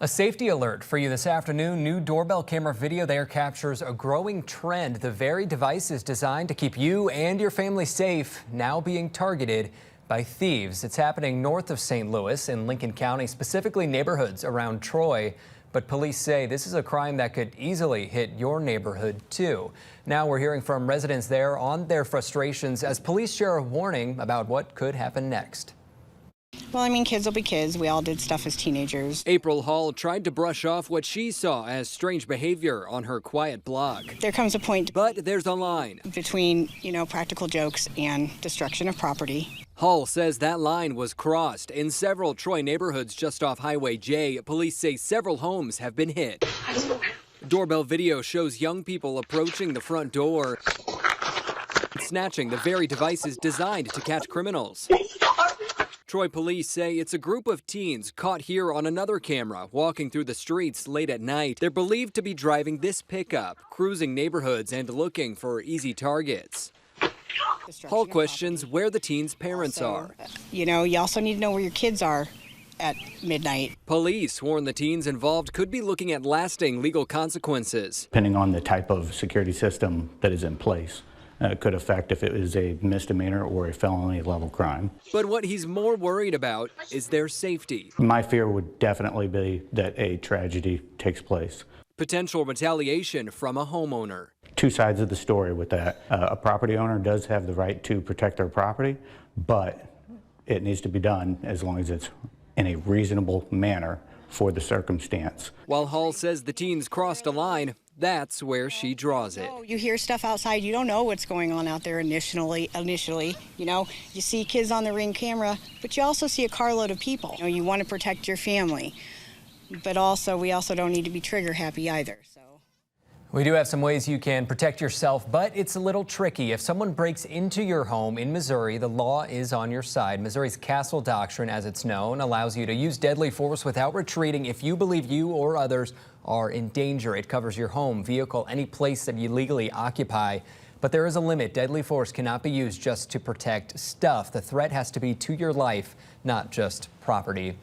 A safety alert for you this afternoon. New doorbell camera video there captures a growing trend. The very devices designed to keep you and your family safe now being targeted by thieves. It's happening north of St. Louis in Lincoln County, specifically neighborhoods around Troy. But police say this is a crime that could easily hit your neighborhood too. Now we're hearing from residents there on their frustrations as police share a warning about what could happen next. Well, I mean, kids will be kids. We all did stuff as teenagers. April Hall tried to brush off what she saw as strange behavior on her quiet block. There comes a point But there's a line between, practical jokes and destruction of property. Hall says that line was crossed. In several Troy neighborhoods just off Highway J, police say several homes have been hit. Doorbell video shows young people approaching the front door, snatching the very devices designed to catch criminals. Troy police say it's a group of teens caught here on another camera walking through the streets late at night. They're believed to be driving this pickup, cruising neighborhoods and looking for easy targets. Hall questions where the teens' parents are. You also need to know where your kids are at midnight. Police warn the teens involved could be looking at lasting legal consequences. Depending on the type of security system that is in place. Could affect if it is a misdemeanor or a felony level crime. But what he's more worried about is their safety. My fear would definitely be that a tragedy takes place. Potential retaliation from a homeowner. Two sides of the story with that. A property owner does have the right to protect their property, but it needs to be done as long as it's in a reasonable manner for the circumstance. While Hall says the teens crossed a line, that's where she draws it. You hear stuff outside, you don't know what's going on out there initially. You see kids on the Ring camera, but you also see a carload of people. You want to protect your family, but we also don't need to be trigger happy either. We do have some ways you can protect yourself, but it's a little tricky. If someone breaks into your home in Missouri, the law is on your side. Missouri's castle doctrine, as it's known, allows you to use deadly force without retreating if you believe you or others are in danger. It covers your home, vehicle, any place that you legally occupy. But there is a limit. Deadly force cannot be used just to protect stuff. The threat has to be to your life, not just property.